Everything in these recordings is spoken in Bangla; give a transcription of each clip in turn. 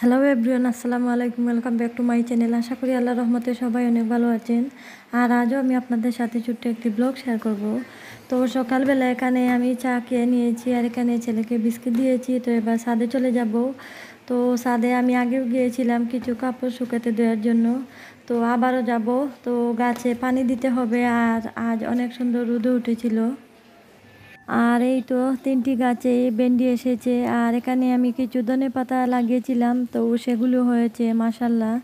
হ্যালো এভরিওয়ান, আসসালামু আলাইকুম। Welcome back to my channel. আশা করি আল্লাহর রহমতে সবাই অনেক ভালো আছেন। আর আজও আমি আপনাদের সাথে ছোট্ট একটি ব্লগ শেয়ার করব। তো সকালবেলা এখানে আমি চা খেয়ে নিয়েছি, আর এখানে ছেলেকে বিস্কিট দিয়েছি। তো এবার ছাদে চলে যাব। তো ছাদে আমি আগেও গিয়েছিলাম কিছু কাপড় শুকাতে দেওয়ার জন্য, তো আবারও যাব। তো গাছে পানি দিতে হবে, আর আজ অনেক সুন্দর রোদও উঠেছিল। আর এই তো 3টি গাছে ভেন্ডি এসেছে, আর এখানে আমি কিছু ধনেপাতা লাগিয়েছিলাম, তো সেগুলো হয়েছে মাশাল্লাহ।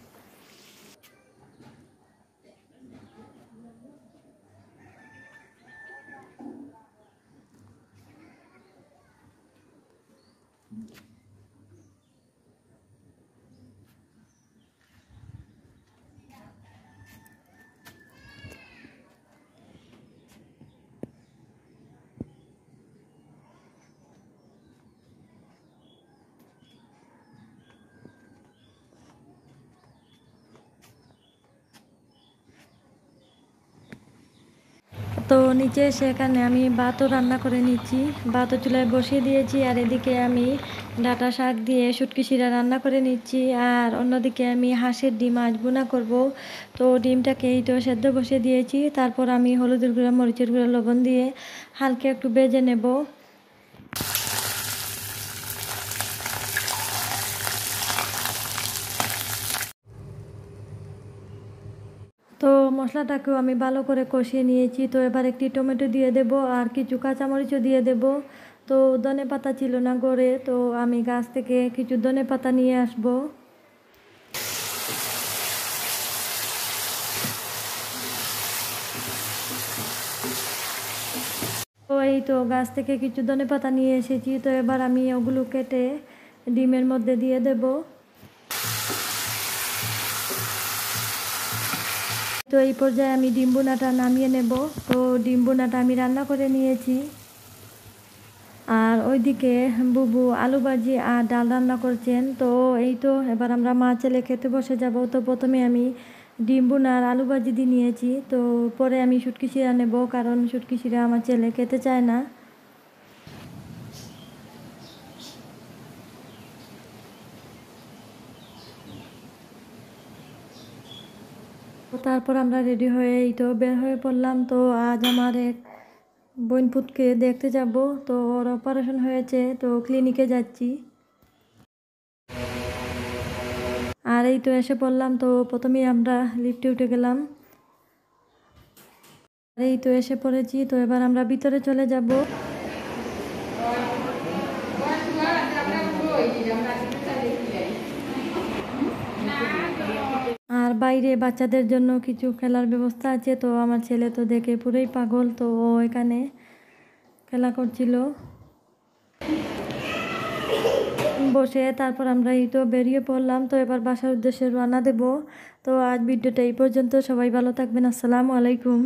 তো নিচে সেখানে আমি ভাতও রান্না করে নিচ্ছি, ভাতও চুলায় বসিয়ে দিয়েছি। আর এদিকে আমি ডাঁটা শাক দিয়ে শুটকি শিরা রান্না করে নিচ্ছি, আর অন্যদিকে আমি হাঁসের ডিম আজ ভুনা করব। তো ডিমটাকে এই তো সেদ্ধ বসিয়ে দিয়েছি, তারপর আমি হলুদের গুঁড়া, মরিচের গুঁড়া, লবণ দিয়ে হালকা একটু ভেজে নেব। তো মশলাটাকেও আমি ভালো করে কষিয়ে নিয়েছি। তো এবার একটি টমেটো দিয়ে দেব, আর কিছু কাঁচামরিচও দিয়ে দেব। তো ধনেপাতা ছিল না ঘরে, তো আমি গাছ থেকে কিছু ধনেপাতা নিয়ে আসব। তো এই তো গাছ থেকে কিছু ধনেপাতা নিয়ে এসেছি। তো এবার আমি ওগুলো কেটে ডিমের মধ্যে দিয়ে দেব। তো এই পর্যায়ে আমি ডিম ভুনাটা নামিয়ে নেব। তো ডিম ভুনাটা আমি রান্না করে নিয়েছি। আর ওইদিকে বুবু আলু ভাজি আর ডাল রান্না করছেন। তো এই তো এবার আমরা মা ছেলে খেতে বসে যাব। তো প্রথমে আমি ডিম ভুনা আর আলু ভাজি দিয়ে নিয়েছি। তো পরে আমি শুটকি শিরা নেব, কারণ শুটকি শিরা আমার ছেলে খেতে চায় না। তো তারপর আমরা রেডি হয়ে এই তো বের হয়ে পড়লাম। তো আজ আমার এক বোনপুতকে দেখতে যাব। তো ওর অপারেশন হয়েছে, তো ক্লিনিকে যাচ্ছি। আর এই তো এসে পড়লাম। তো প্রথমেই আমরা লিফটে উঠে গেলাম। আর এই তো এসে পড়েছি। তো এবার আমরা ভিতরে চলে যাব। আর বাইরে বাচ্চাদের জন্য কিছু খেলার ব্যবস্থা আছে। তো আমার ছেলে তো দেখে পুরোই পাগল, তো ও এখানে খেলা করছিল বসে। তারপর আমরা এই তো বেরিয়ে পড়লাম। তো এবার বাসার উদ্দেশ্যে রওনা দেব। তো আজ ভিডিওটা এই পর্যন্ত। সবাই ভালো থাকবেন। আসসালামু আলাইকুম।